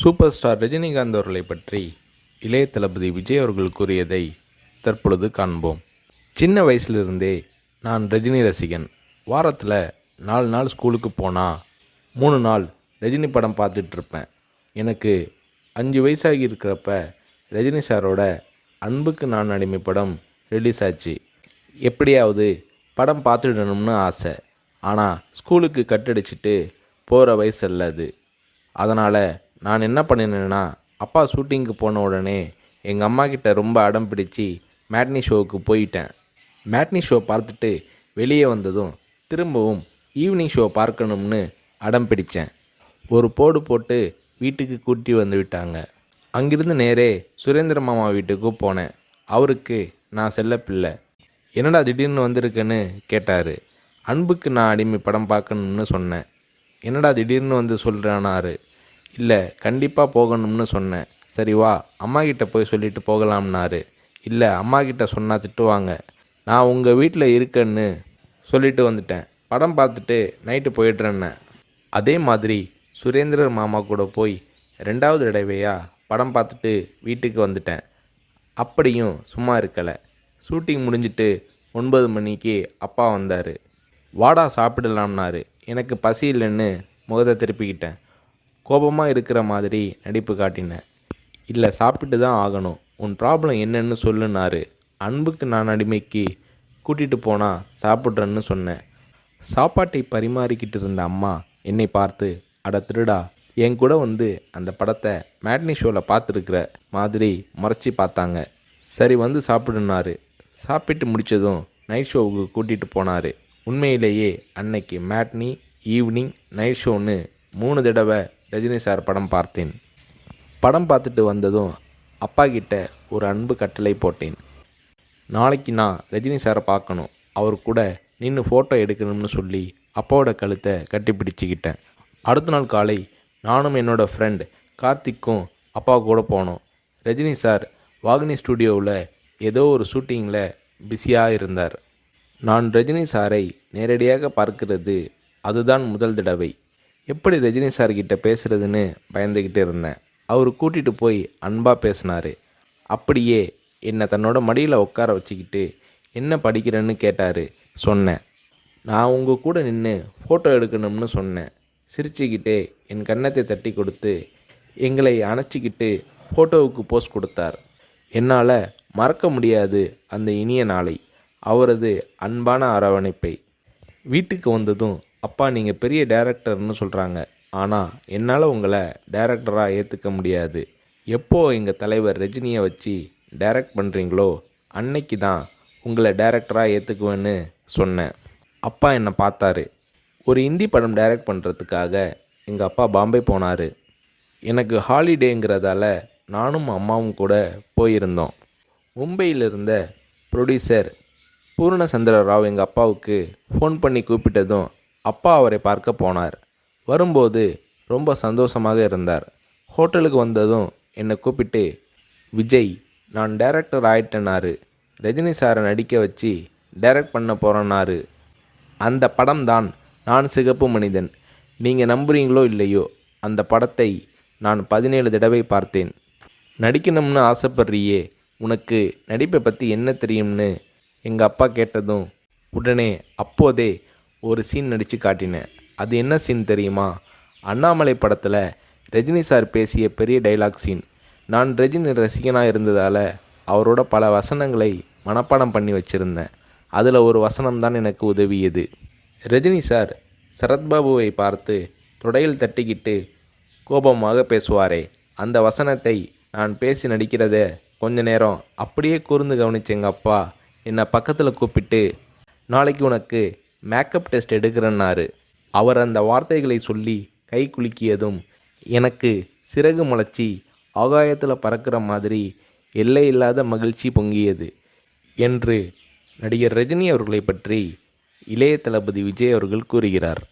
Super star Rajinikanth அவர்களை பற்றி இளைய தளபதி விஜய் அவர்கள் கூறியதை தற்பொழுது காண்போம். சின்ன வயசுலிருந்தே நான் ரஜினி ரசிகன். வாரத்தில் 4 நாள் ஸ்கூலுக்கு போனால் 3 நாள் ரஜினி படம் பார்த்துட்ருப்பேன். எனக்கு 5 வயசாகி இருக்கிறப்ப ரஜினி சாரோட அன்புக்கு நான் அடிமை படம் ரிலீஸ் ஆச்சு. எப்படியாவது படம் பார்த்துடணும்னு ஆசை. ஆனால் ஸ்கூலுக்கு கட்டடிச்சிட்டு போகிற வயசு அல்ல அது. அதனால் நான் என்ன பண்ணினேன்னா, அப்பா ஷூட்டிங்க்கு போன உடனே எங்கள் அம்மா கிட்ட ரொம்ப அடம் பிடிச்சி மேட்னி ஷோவுக்கு போயிட்டேன். மேட்னி ஷோ பார்த்துட்டு வெளியே வந்ததும் திரும்பவும் ஈவினிங் ஷோ பார்க்கணும்னு அடம் பிடித்தேன். ஒரு போடு போட்டு வீட்டுக்கு கூட்டி வந்து விட்டாங்க. அங்கிருந்து நேரே சுரேந்திர மாமா வீட்டுக்கு போனேன். அவருக்கு நான் செல்ல பிள்ளை. என்னடா திடீர்னு வந்திருக்கேன்னு கேட்டார். அன்புக்கு நான் அடிமை படம் பார்க்கணும்னு சொன்னேன். என்னடா திடீர்னு வந்து சொல்கிறானாரு. இல்லை, கண்டிப்பாக போகணும்னு சொன்னேன். சரி வா, அம்மா கிட்ட போய் சொல்லிட்டு போகலாம்னாரு. இல்லை, அம்மா கிட்ட சொன்னால் திட்டுவாங்க. நான் உங்கள் வீட்டில் இருக்கேன்னு சொல்லிட்டு வந்துட்டேன். படம் பார்த்துட்டு நைட்டு போயிடுறேன்னு. அதே மாதிரி சுரேந்திரர் மாமா கூட போய் 2வது தடவையாக படம் பார்த்துட்டு வீட்டுக்கு வந்துட்டேன். அப்படியும் சும்மா இருக்கலை. ஷூட்டிங் முடிஞ்சிட்டு 9 மணிக்கு அப்பா வந்தார். வாடா சாப்பிடலாம்னாரு. எனக்கு பசி இல்லைன்னு முகத்தை திருப்பிக்கிட்டேன். கோபமாக இருக்கிற மாதிரி நடிப்பு காட்டினேன். இல்லை, சாப்பிட்டு தான் ஆகணும். உன் ப்ராப்ளம் என்னன்னு சொல்லுனாரு. அன்புக்கு நான் அடிமைக்கு கூட்டிகிட்டு போனால் சாப்பிட்றேன்னு சொன்னேன். சாப்பாட்டை பரிமாறிக்கிட்டு இருந்த அம்மா என்னை பார்த்து, அட திருடா, என் கூட வந்து அந்த படத்தை மேட்னி ஷோவில் பார்த்துருக்குற மாதிரி முறைச்சி பார்த்தாங்க. சரி வந்து சாப்பிடுனாரு. சாப்பிட்டு முடித்ததும் நைட் ஷோவுக்கு கூட்டிகிட்டு போனார். உண்மையிலேயே அன்னைக்கு மேட்னி, ஈவினிங், நைட் ஷோன்னு 3 தடவை ரஜினி சார் படம் பார்த்தேன். படம் பார்த்துட்டு வந்ததும் அப்பா கிட்ட ஒரு அன்பு கட்டளை போட்டேன். நாளைக்கு நான் ரஜினி சாரை பார்க்கணும், அவர் கூட நின்று ஃபோட்டோ எடுக்கணும்னு சொல்லி அப்பாவோட கழுத்தை கட்டி பிடிச்சிக்கிட்டேன். அடுத்த நாள் காலை நானும் என்னோடய ஃப்ரெண்ட் கார்த்திக்கும் அப்பா கூட போனோம். ரஜினி சார் வாகினி ஸ்டுடியோவில் ஏதோ ஒரு ஷூட்டிங்கில் பிஸியாக இருந்தார். நான் ரஜினி சாரை நேரடியாக பார்க்கிறது அதுதான் முதல் தடவை. எப்படி ரஜினி சார்கிட்ட பேசுகிறதுன்னு பயந்துக்கிட்டு இருந்தேன். அவர் கூட்டிகிட்டு போய் அன்பாக பேசினார். அப்படியே என்னை தன்னோட மடியில் உட்கார வச்சுக்கிட்டு என்ன படிக்கிறேன்னு கேட்டார். சொன்னேன், நான் உங்கள் கூட நின்று ஃபோட்டோ எடுக்கணும்னு சொன்னேன். சிரிச்சுக்கிட்டே என் கன்னத்தை தட்டி கொடுத்து எங்களை அணைச்சிக்கிட்டு ஃபோட்டோவுக்கு போஸ் கொடுத்தார். என்னால் மறக்க முடியாது அந்த இனிய நாளை, அவரது அன்பான அரவணைப்பை. வீட்டுக்கு வந்ததும், அப்பா நீங்கள் பெரிய டைரக்டர்னு சொல்கிறாங்க, ஆனால் என்னால் உங்களை டைரக்டராக ஏற்றுக்க முடியாது. எப்போ எங்கள் தலைவர் ரஜினியை வச்சு டைரக்ட் பண்ணுறீங்களோ அன்னைக்கு தான் உங்களை டைரக்டராக ஏற்றுக்குவேன்னு சொன்னேன். அப்பா என்னை பார்த்தாரு. ஒரு ஹிந்தி படம் டைரக்ட் பண்ணுறதுக்காக எங்கள் அப்பா பாம்பே போனார். எனக்கு ஹாலிடேங்கிறதால நானும் அம்மாவும் கூட போயிருந்தோம். மும்பையில் இருந்த ப்ரொடியூசர் பூர்ணச்சந்திர ராவ் எங்கள் அப்பாவுக்கு ஃபோன் பண்ணி கூப்பிட்டதும் அப்பா அவரை பார்க்க போனார். வரும்போது ரொம்ப சந்தோஷமாக இருந்தார். ஹோட்டலுக்கு வந்ததும் என்னை கூப்பிட்டு, விஜய், நான் டைரக்டர் ஆயிட்டேனாரு. ரஜினி சாரை நடிக்க வச்சு டைரக்ட் பண்ண போகிறேன்னாரு. அந்த படம் தான் நான் சிகப்பு மனிதன். நீங்கள் நம்புறீங்களோ இல்லையோ, அந்த படத்தை நான் 17 தடவை பார்த்தேன். நடிக்கணும்னு ஆசைப்படுறியே, உனக்கு நடிப்பை பற்றி என்ன தெரியும்னு எங்கள் அப்பா கேட்டதும் உடனே அப்போதே ஒரு சீன் நடித்து காட்டினேன். அது என்ன சீன் தெரியுமா? அண்ணாமலை படத்தில் ரஜினி சார் பேசிய பெரிய டைலாக் சீன். நான் ரஜினி ரசிகனாக இருந்ததால் அவரோட பல வசனங்களை மனப்பாடம் பண்ணி வச்சுருந்தேன். அதில் ஒரு வசனம் தான் எனக்கு உதவியது. ரஜினி சார் சரத்பாபுவை பார்த்து தொடையில் தட்டிக்கிட்டு கோபமாக பேசுவாரே, அந்த வசனத்தை நான் பேசி நடிக்கிறத கொஞ்ச நேரம் அப்படியே கூர்ந்து கவனிச்ச எங்கள் அப்பா என்னை பக்கத்தில் கூப்பிட்டு, நாளைக்கு உனக்கு மேக்கப் டெஸ்ட் எடுக்கிறேன்னாரு. அவர் அந்த வார்த்தைகளை சொல்லி கை குலுக்கியதும் எனக்கு சிறகு முளைச்சி ஆகாயத்தில் பறக்கிற மாதிரி எல்லையில்லாத மகிழ்ச்சி பொங்கியது என்று நடிகர் ரஜினி அவர்களை பற்றி இளைய தளபதி விஜய் அவர்கள் கூறுகிறார்.